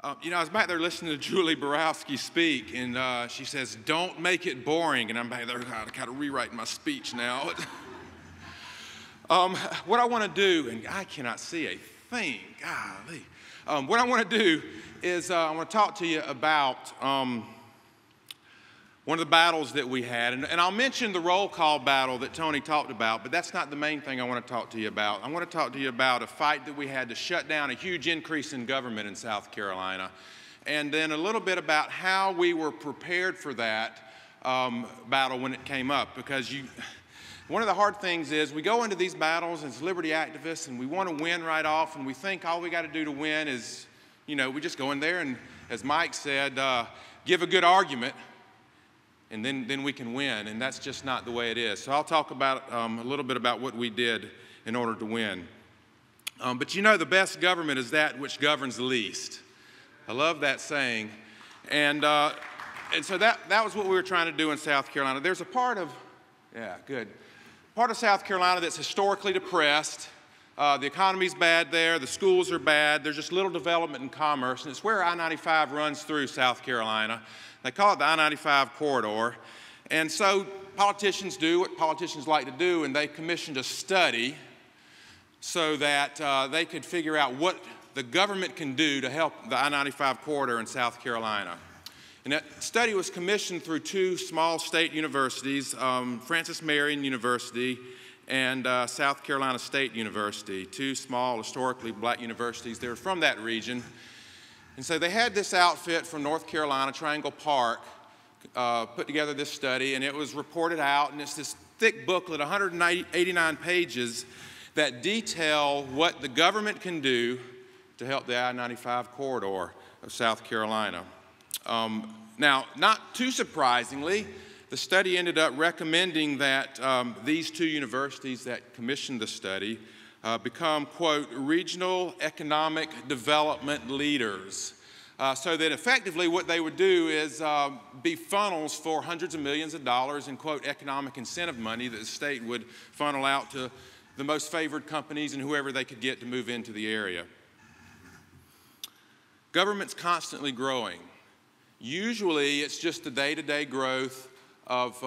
I was back there listening to Julie Borowski speak, and she says, "Don't make it boring." And I'm back there kind of rewriting my speech now. What I want to do, and I cannot see a thing, golly. What I want to do is I want to talk to you about one of the battles that we had. And I'll mention the roll call battle that Tony talked about, but that's not the main thing I want to talk to you about. I want to talk to you about a fight that we had to shut down a huge increase in government in South Carolina. And then a little bit about how we were prepared for that battle when it came up. Because one of the hard things is we go into these battles as liberty activists and we want to win right off, and we think all we got to do to win is, we just go in there and, as Mike said, give a good argument, and then we can win, and that's just not the way it is. So I'll talk about a little bit about what we did in order to win. But the best government is that which governs the least. I love that saying. And so that was what we were trying to do in South Carolina. There's a part of South Carolina that's historically depressed. The economy's bad there, the schools are bad, there's just little development in commerce, and it's where I-95 runs through South Carolina. They call it the I-95 corridor. And so politicians do what politicians like to do, and they commissioned a study so that they could figure out what the government can do to help the I-95 corridor in South Carolina. And that study was commissioned through two small state universities, Francis Marion University and South Carolina State University, two small historically black universities. They were from that region. And so they had this outfit from North Carolina, Triangle Park, put together this study, and it was reported out, and it's this thick booklet, 189 pages, that detail what the government can do to help the I-95 corridor of South Carolina. Now, not too surprisingly, the study ended up recommending that these two universities that commissioned the study become, quote, regional economic development leaders. So that effectively what they would do is be funnels for hundreds of millions of dollars in, quote, economic incentive money that the state would funnel out to the most favored companies and whoever they could get to move into the area. Government's constantly growing. Usually it's just the day-to-day growth of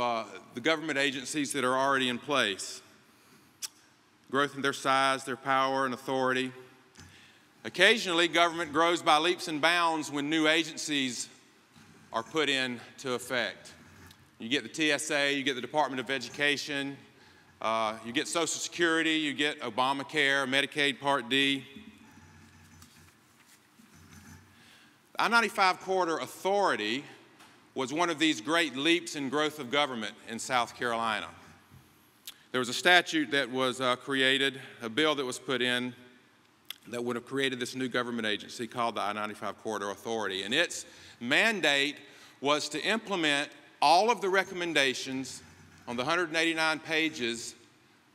the government agencies that are already in place. Growth in their size, their power, and authority. Occasionally, government grows by leaps and bounds when new agencies are put into effect. You get the TSA, you get the Department of Education, you get Social Security, you get Obamacare, Medicaid Part D. The I-95 Corridor Authority was one of these great leaps in growth of government in South Carolina. There was a statute that was created, a bill that was put in that would have created this new government agency called the I-95 Corridor Authority. And its mandate was to implement all of the recommendations on the 189 pages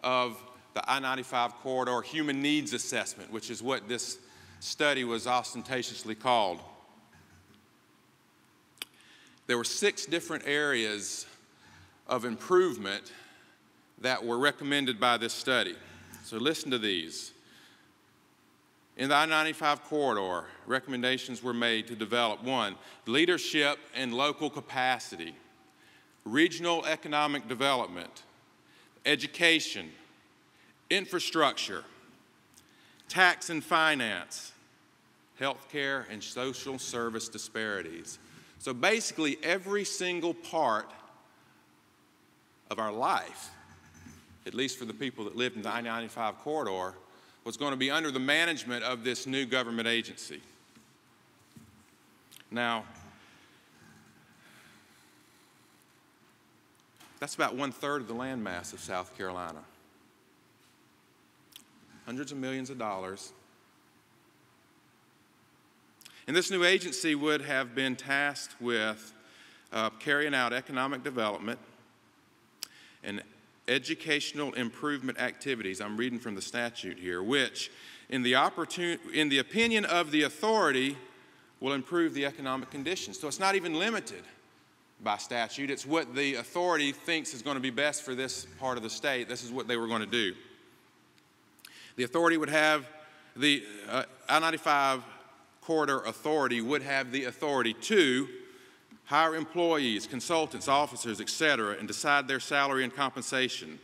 of the I-95 Corridor Human Needs Assessment, which is what this study was ostentatiously called. There were 6 different areas of improvement that were recommended by this study. So listen to these. In the I-95 corridor, recommendations were made to develop 1, leadership and local capacity, regional economic development, education, infrastructure, tax and finance, healthcare, and social service disparities. So basically every single part of our life, at least for the people that lived in the I-95 corridor, was going to be under the management of this new government agency. Now, that's about 1/3 of the landmass of South Carolina. Hundreds of millions of dollars. And this new agency would have been tasked with carrying out economic development and educational improvement activities, I'm reading from the statute here, which, in the opinion of the authority, will improve the economic conditions. So it's not even limited by statute. It's what the authority thinks is going to be best for this part of the state. This is what they were going to do. The authority would have the I-95 Corridor Authority would have the authority to hire employees, consultants, officers, etc., and decide their salary and compensation,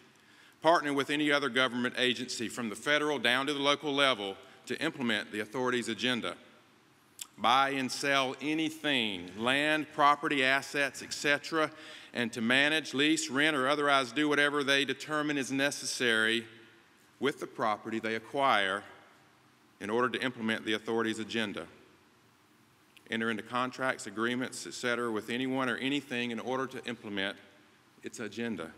partner with any other government agency from the federal down to the local level to implement the authority's agenda. Buy and sell anything, land, property, assets, etc., and to manage, lease, rent, or otherwise do whatever they determine is necessary with the property they acquire in order to implement the authority's agenda. Enter into contracts, agreements, etc., with anyone or anything in order to implement its agenda.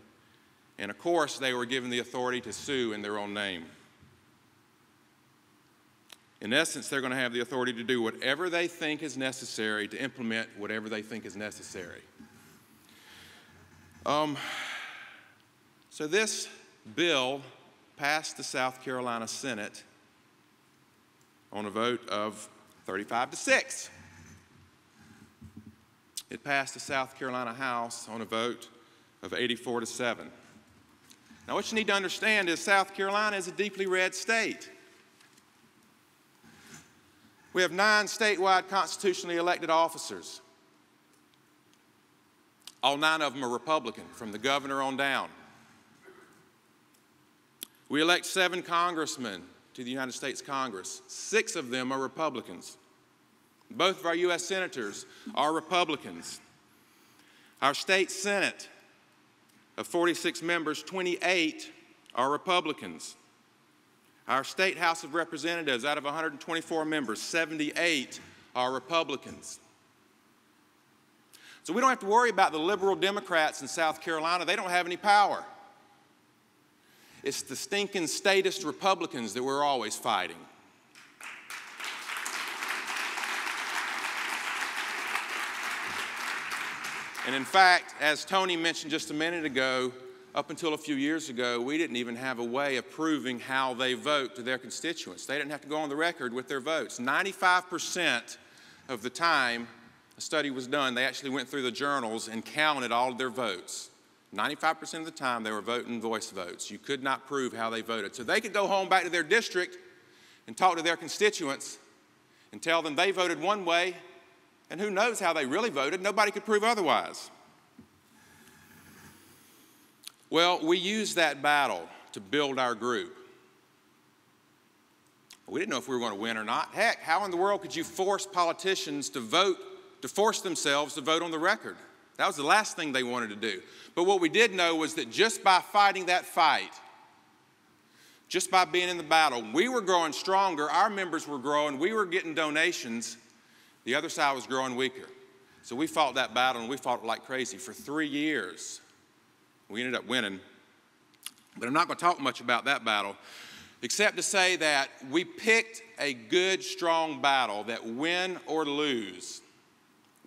And of course, they were given the authority to sue in their own name. In essence, they're going to have the authority to do whatever they think is necessary to implement whatever they think is necessary. So this bill passed the South Carolina Senate on a vote of 35-6. It passed the South Carolina House on a vote of 84-7. Now, what you need to understand is South Carolina is a deeply red state. We have 9 statewide constitutionally elected officers. All 9 of them are Republican, from the governor on down. We elect 7 congressmen to the United States Congress. 6 of them are Republicans. Both of our U.S. senators are Republicans. Our state Senate, of 46 members, 28 are Republicans. Our state House of Representatives, out of 124 members, 78 are Republicans. So we don't have to worry about the liberal Democrats in South Carolina. They don't have any power. It's the stinking statist Republicans that we're always fighting. And in fact, as Tony mentioned just a minute ago, up until a few years ago, we didn't even have a way of proving how they vote to their constituents. They didn't have to go on the record with their votes. 95% of the time a study was done, they actually went through the journals and counted all of their votes. 95% of the time they were voting voice votes. You could not prove how they voted. So they could go home back to their district and talk to their constituents and tell them they voted one way, and who knows how they really voted. Nobody could prove otherwise. Well, we used that battle to build our group. We didn't know if we were going to win or not. Heck, how in the world could you force politicians to vote, to force themselves to vote on the record? That was the last thing they wanted to do. But what we did know was that just by fighting that fight, just by being in the battle, we were growing stronger, our members were growing, we were getting donations, the other side was growing weaker. So we fought that battle, and we fought it like crazy for 3 years. We ended up winning. But I'm not going to talk much about that battle, except to say that we picked a good, strong battle that win or lose,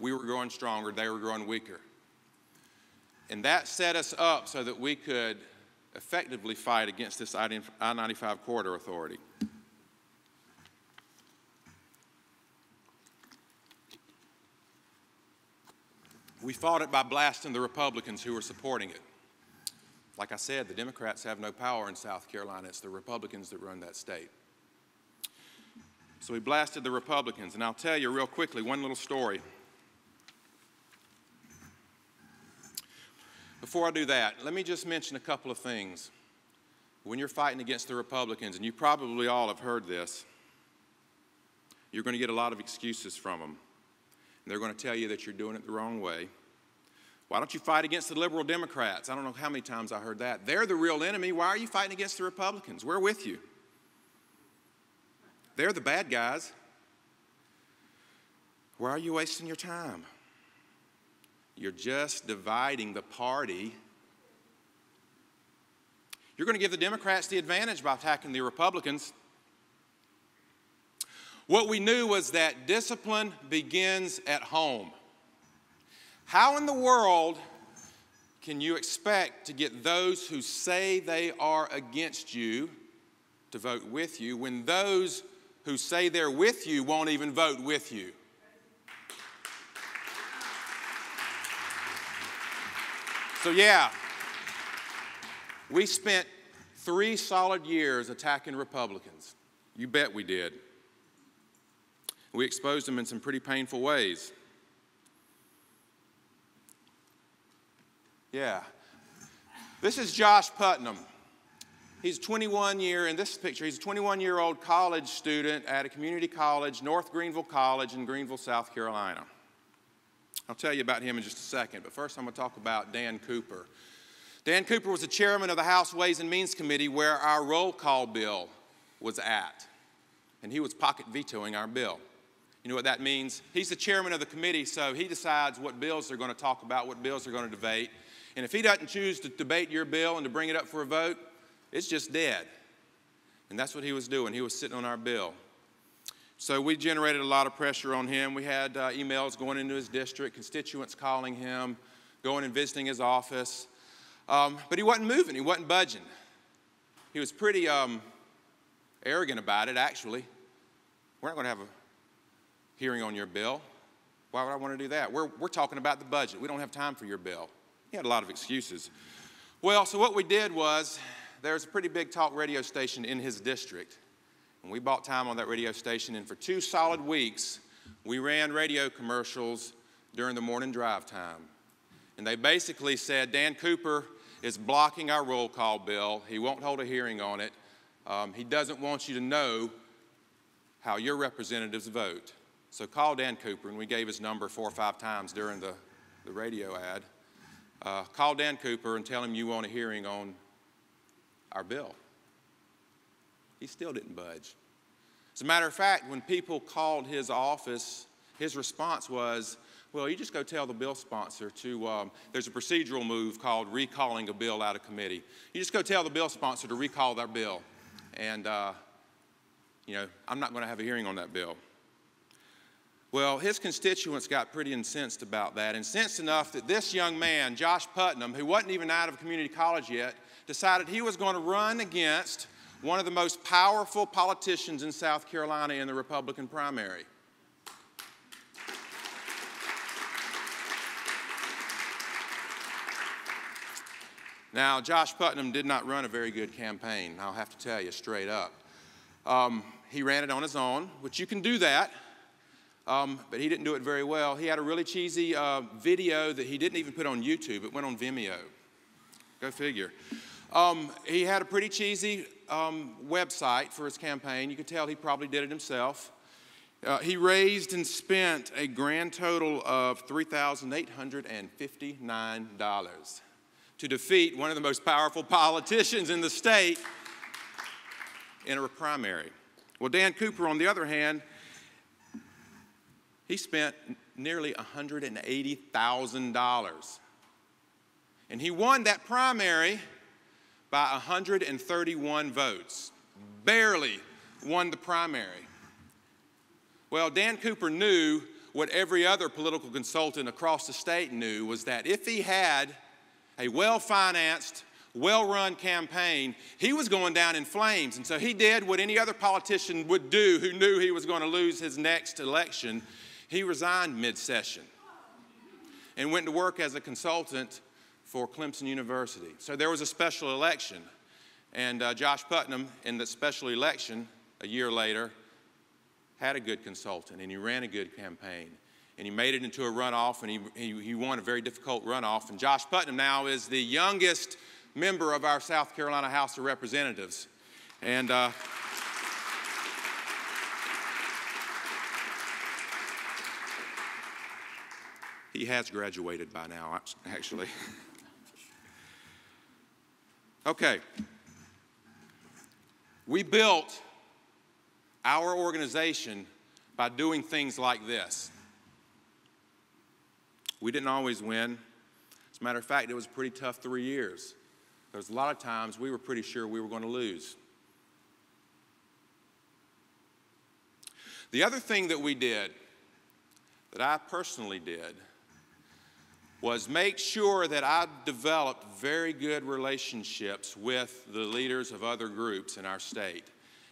we were growing stronger, they were growing weaker. And that set us up so that we could effectively fight against this I-95 Corridor Authority. We fought it by blasting the Republicans who were supporting it. Like I said, the Democrats have no power in South Carolina. It's the Republicans that run that state. So we blasted the Republicans. And I'll tell you real quickly one little story. Before I do that, let me just mention a couple of things. When you're fighting against the Republicans, and you probably all have heard this, you're going to get a lot of excuses from them. And they're going to tell you that you're doing it the wrong way. Why don't you fight against the liberal Democrats? I don't know how many times I heard that. They're the real enemy. Why are you fighting against the Republicans? We're with you. They're the bad guys. Why are you wasting your time? You're just dividing the party. You're going to give the Democrats the advantage by attacking the Republicans. What we knew was that discipline begins at home. How in the world can you expect to get those who say they are against you to vote with you when those who say they're with you won't even vote with you? So yeah, we spent 3 solid years attacking Republicans. You bet we did. We exposed him in some pretty painful ways. Yeah. This is Josh Putnam. He's 21 year, in this picture, he's a 21-year-old college student at a community college, North Greenville College in Greenville, South Carolina. I'll tell you about him in just a second, but first I'm going to talk about Dan Cooper. Dan Cooper was the chairman of the House Ways and Means Committee where our roll call bill was at, and he was pocket vetoing our bill. You know what that means? He's the chairman of the committee, so he decides what bills they're going to talk about, what bills they're going to debate. And if he doesn't choose to debate your bill and to bring it up for a vote, it's just dead. And that's what he was doing. He was sitting on our bill. So we generated a lot of pressure on him. We had emails going into his district, constituents calling him, going and visiting his office. But he wasn't moving. He wasn't budging. He was pretty arrogant about it, actually. We're not going to have a hearing on your bill. Why would I want to do that? We're talking about the budget. We don't have time for your bill. He had a lot of excuses. Well, so what we did was, there's a pretty big talk radio station in his district, and we bought time on that radio station, and for 2 solid weeks, we ran radio commercials during the morning drive time. And they basically said, Dan Cooper is blocking our roll call bill. He won't hold a hearing on it. He doesn't want you to know how your representatives vote. So call Dan Cooper, and we gave his number 4 or 5 times during the radio ad. Call Dan Cooper and tell him you want a hearing on our bill. He still didn't budge. As a matter of fact, when people called his office, his response was, well, you just go tell the bill sponsor to, there's a procedural move called recalling a bill out of committee. You just go tell the bill sponsor to recall their bill. And, I'm not going to have a hearing on that bill. Well, his constituents got pretty incensed about that, incensed enough that this young man, Josh Putnam, who wasn't even out of community college yet, decided he was going to run against one of the most powerful politicians in South Carolina in the Republican primary. Now, Josh Putnam did not run a very good campaign, I'll have to tell you straight up. He ran it on his own, which you can do that. But he didn't do it very well. He had a really cheesy video that he didn't even put on YouTube. It went on Vimeo. Go figure. He had a pretty cheesy website for his campaign. You could tell he probably did it himself. He raised and spent a grand total of $3,859 to defeat one of the most powerful politicians in the state in a primary. Well, Dan Cooper, on the other hand, he spent nearly $180,000. And he won that primary by 131 votes. Barely won the primary. Well, Dan Cooper knew what every other political consultant across the state knew, was that if he had a well-financed, well-run campaign, he was going down in flames. And so he did what any other politician would do who knew he was going to lose his next election. He resigned mid-session and went to work as a consultant for Clemson University. So there was a special election, and Josh Putnam, in the special election a year later, had a good consultant, and he ran a good campaign. And he made it into a runoff, and he won a very difficult runoff. And Josh Putnam now is the youngest member of our South Carolina House of Representatives. And he has graduated by now, actually. Okay. We built our organization by doing things like this. We didn't always win. As a matter of fact, it was a pretty tough 3 years. There was a lot of times we were pretty sure we were going to lose. The other thing that we did, that I personally did, was make sure that I developed very good relationships with the leaders of other groups in our state.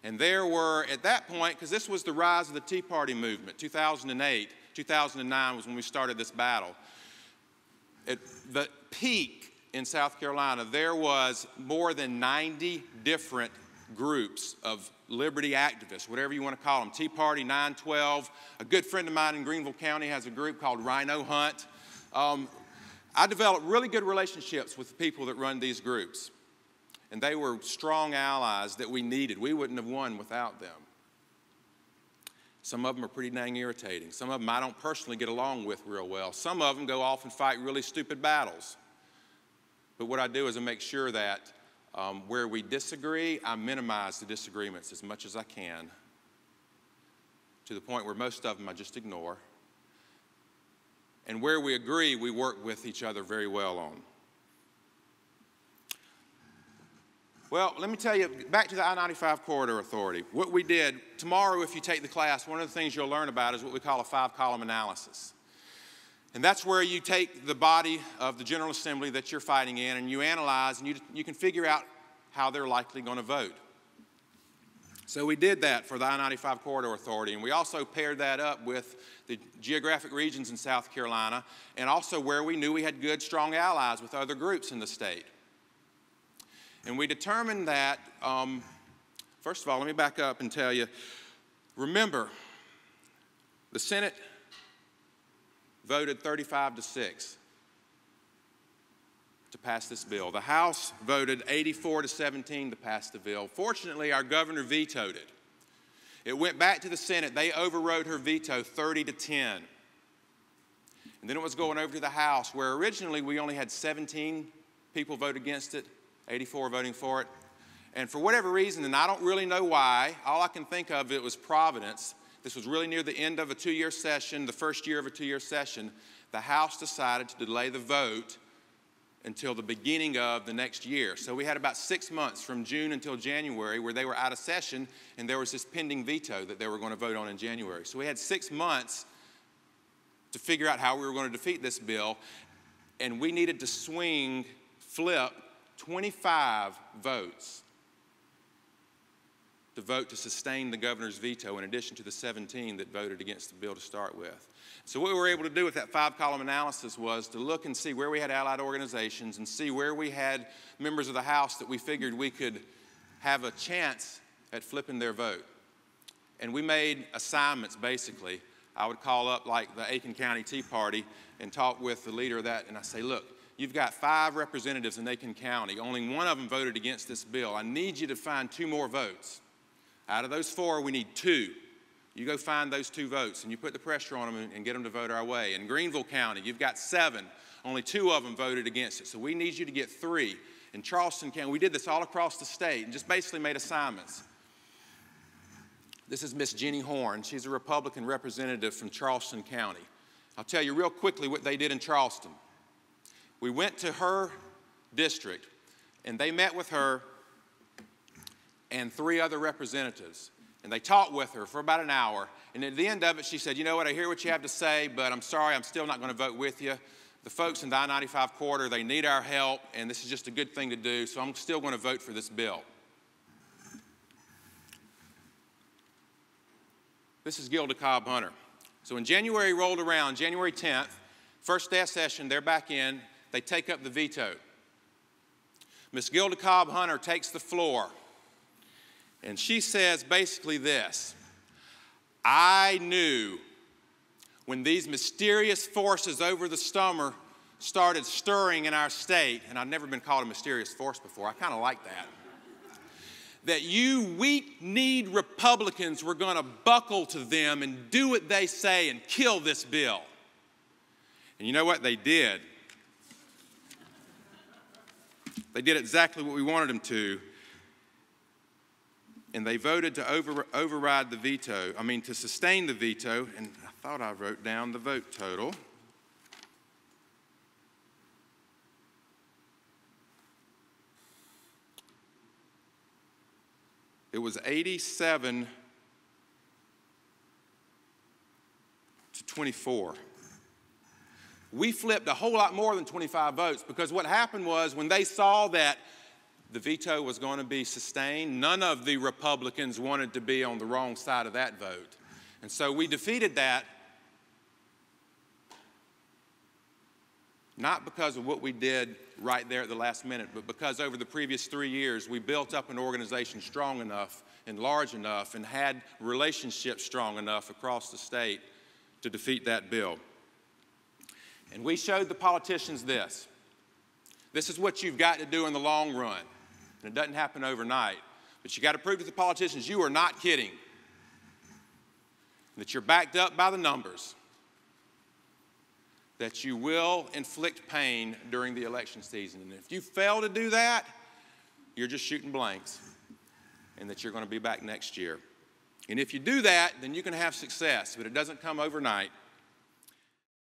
And there were, at that point, because this was the rise of the Tea Party movement, 2008, 2009 was when we started this battle. At the peak in South Carolina, there was more than 90 different groups of liberty activists, whatever you want to call them, Tea Party, 912. A good friend of mine in Greenville County has a group called Rhino Hunt. I developed really good relationships with the people that run these groups. And they were strong allies that we needed. We wouldn't have won without them. Some of them are pretty dang irritating. Some of them I don't personally get along with real well. Some of them go off and fight really stupid battles. But what I do is I make sure that where we disagree, I minimize the disagreements as much as I can, to the point where most of them I just ignore. And where we agree, we work with each other very well on. Well, let me tell you, back to the I-95 Corridor Authority. What we did, tomorrow if you take the class, one of the things you'll learn about is what we call a 5-column analysis. And that's where you take the body of the General Assembly that you're fighting in and you analyze and you can figure out how they're likely going to vote. So we did that for the I-95 Corridor Authority, and we also paired that up with the geographic regions in South Carolina and also where we knew we had good, strong allies with other groups in the state. And we determined that, first of all, let me back up and tell you, remember, the Senate voted 35-6 to pass this bill. The House voted 84-17 to pass the bill. Fortunately, our governor vetoed it. It went back to the Senate. They overrode her veto 30-10. And then it was going over to the House, where originally we only had 17 people vote against it, 84 voting for it. And for whatever reason, and I don't really know why, all I can think of, it was Providence. This was really near the end of a 2-year session, the first year of a 2-year session. The House decided to delay the vote until the beginning of the next year. So we had about 6 months from June until January where they were out of session and there was this pending veto that they were going to vote on in January. So we had 6 months to figure out how we were going to defeat this bill, and we needed to flip 25 votes to vote to sustain the governor's veto in addition to the 17 that voted against the bill to start with. So what we were able to do with that 5-column analysis was to look and see where we had allied organizations and see where we had members of the House that we figured we could have a chance at flipping their vote. And we made assignments, basically. I would call up like the Aiken County Tea Party and talk with the leader of that, and I say, look, you've got 5 representatives in Aiken County. Only one of them voted against this bill. I need you to find 2 more votes. Out of those 4, we need 2. You go find those 2 votes, and you put the pressure on them and get them to vote our way. In Greenville County, you've got 7. Only 2 of them voted against it, so we need you to get 3. In Charleston County, we did this all across the state and just basically made assignments. This is Miss Jenny Horn. She's a Republican representative from Charleston County. I'll tell you real quickly what they did in Charleston. We went to her district, and they met with her and 3 other representatives. And they talked with her for about an hour. And at the end of it, she said, you know what, I hear what you have to say, but I'm sorry, I'm still not going to vote with you. The folks in the I-95 corridor, they need our help, and this is just a good thing to do, so I'm still going to vote for this bill. This is Gilda Cobb Hunter. So when January rolled around, January 10th, first day of session, they're back in. They take up the veto. Miss Gilda Cobb Hunter takes the floor, and she says basically this: I knew when these mysterious forces over the summer started stirring in our state, and I've never been called a mysterious force before, I kind of like that you weak-kneed Republicans were going to buckle to them and do what they say and kill this bill. And you know what? They did. They did exactly what we wanted them to. And they voted to override the veto, to sustain the veto, and I thought I wrote down the vote total. It was 87 to 24. We flipped a whole lot more than 25 votes because what happened was when they saw that the veto was going to be sustained, none of the Republicans wanted to be on the wrong side of that vote. And so we defeated that. not because of what we did right there at the last minute, but because over the previous 3 years, we built up an organization strong enough and large enough and had relationships strong enough across the state to defeat that bill. And we showed the politicians this. This is what you've got to do in the long run. And it doesn't happen overnight. But you got to prove to the politicians you are not kidding. That you're backed up by the numbers. That you will inflict pain during the election season. And if you fail to do that, you're just shooting blanks. And that you're going to be back next year. And if you do that, then you can have success. But it doesn't come overnight.